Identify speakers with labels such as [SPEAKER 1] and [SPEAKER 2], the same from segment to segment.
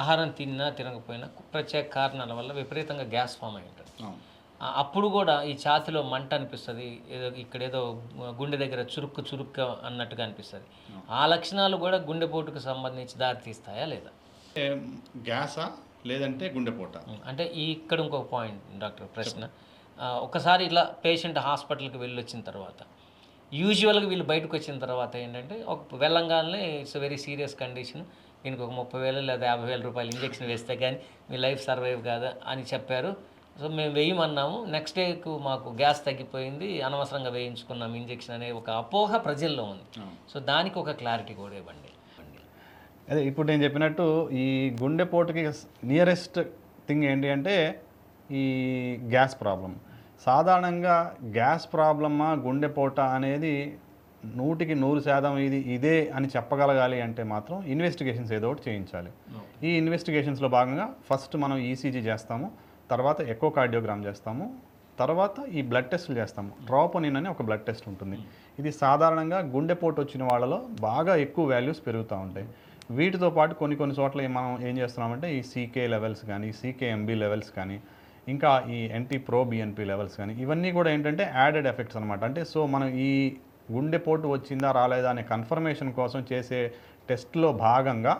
[SPEAKER 1] ఆహారం తిన్నా తినకపోయినా ప్రత్యేక కారణాల వల్ల విపరీతంగా గ్యాస్ ఫామ్ అయి ఉంటుంది.
[SPEAKER 2] అవును.
[SPEAKER 1] అప్పుడు కూడా ఈ ఛాతీలో మంట అనిపిస్తుంది, ఏదో ఇక్కడేదో గుండె దగ్గర చురుక్కు చురుక్కు అన్నట్టుగా అనిపిస్తుంది.
[SPEAKER 2] అవును.
[SPEAKER 1] ఆ లక్షణాలు కూడా గుండెపోటుకు సంబంధించి దారితీస్తాయా లేదా?
[SPEAKER 2] అంటే గ్యాసా? లేదంటే గుండెపోటా?
[SPEAKER 1] అంటే ఇక్కడ ఇంకొక పాయింట్ డాక్టర్ ప్రశ్న. ఒకసారి ఇట్లా పేషెంట్ హాస్పిటల్కి వెళ్ళొచ్చిన తర్వాత యూజువల్గా వీళ్ళు బయటకు వచ్చిన తర్వాత ఏంటంటే వెళ్ళంగానే ఇట్స్ వెరీ సీరియస్ కండిషన్, దీనికి ఒక 30,000 లేదా 50,000 రూపాయలు ఇంజెక్షన్ వేస్తే కానీ మీ లైఫ్ సర్వైవ్ కాదా అని చెప్పారు. సో మేము వేయమన్నాము, నెక్స్ట్ డేకు మాకు గ్యాస్ తగ్గిపోయింది, అనవసరంగా వేయించుకున్నాం ఇంజెక్షన్ అనే ఒక అపోహ ప్రజల్లో ఉంది. సో దానికి ఒక క్లారిటీ కూడా ఇవ్వండి.
[SPEAKER 3] అదే ఇప్పుడు నేను చెప్పినట్టు ఈ గుండెపోటుకి నియరెస్ట్ థింగ్ ఏంటి అంటే ఈ గ్యాస్ ప్రాబ్లం. సాధారణంగా గ్యాస్ ప్రాబ్లమా గుండెపోట అనేది 100% ఇదే అని చెప్పగలగాలి అంటే మాత్రం ఇన్వెస్టిగేషన్స్ ఏదో ఒకటి చేయించాలి. ఈ ఇన్వెస్టిగేషన్స్లో భాగంగా ఫస్ట్ మనం ఈసీజీ చేస్తాము, తర్వాత ఎకోకార్డియోగ్రామ్ చేస్తాము, తర్వాత ఈ బ్లడ్ టెస్టులు చేస్తాము. ట్రోపోనిన్ అని ఒక బ్లడ్ టెస్ట్ ఉంటుంది. ఇది సాధారణంగా గుండెపోటు వచ్చిన వాళ్ళలో బాగా ఎక్కువ వాల్యూస్ పెరుగుతూ ఉంటాయి. వీటితో పాటు కొన్ని చోట్ల మనం ఏం చేస్తున్నామంటే ఈ సీకే లెవెల్స్ కానీ, సీకేఎంబీ లెవెల్స్ కానీ, ఇంకా ఈ ఎన్టీ ప్రో బిఎన్పి లెవెల్స్ కానీ, ఇవన్నీ కూడా ఏంటంటే యాడెడ్ ఎఫెక్ట్స్ అనమాట. అంటే సో మనం ఈ గుండెపోటు వచ్చిందా రాలేదా అనే కన్ఫర్మేషన్ కోసం చేసే టెస్ట్లో భాగంగా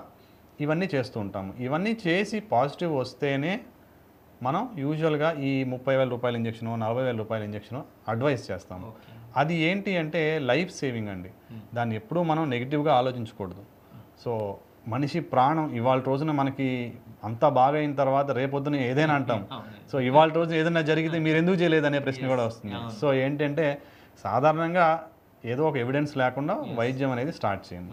[SPEAKER 3] ఇవన్నీ చేస్తూ ఉంటాము. ఇవన్నీ చేసి పాజిటివ్ వస్తేనే మనం యూజువల్గా ఈ 30,000 రూపాయల ఇంజెక్షను, 40,000 రూపాయల ఇంజెక్షను అడ్వైస్ చేస్తాము. అది ఏంటి అంటే లైఫ్ సేవింగ్ అండి. దాన్ని ఎప్పుడూ మనం నెగిటివ్గా ఆలోచించకూడదు. సో మనిషి ప్రాణం ఇవాళ రోజున మనకి అంతా బాగా అయిన తర్వాత రేపొద్దున ఏదైనా అంటాం. సో ఇవాళ రోజున ఏదైనా జరిగితే మీరు ఎందుకు చేయలేదు అనే ప్రశ్న కూడా వస్తుంది. సో ఏంటంటే సాధారణంగా ఏదో ఒక ఎవిడెన్స్ లేకుండా వైద్యం అనేది స్టార్ట్ చేయండి.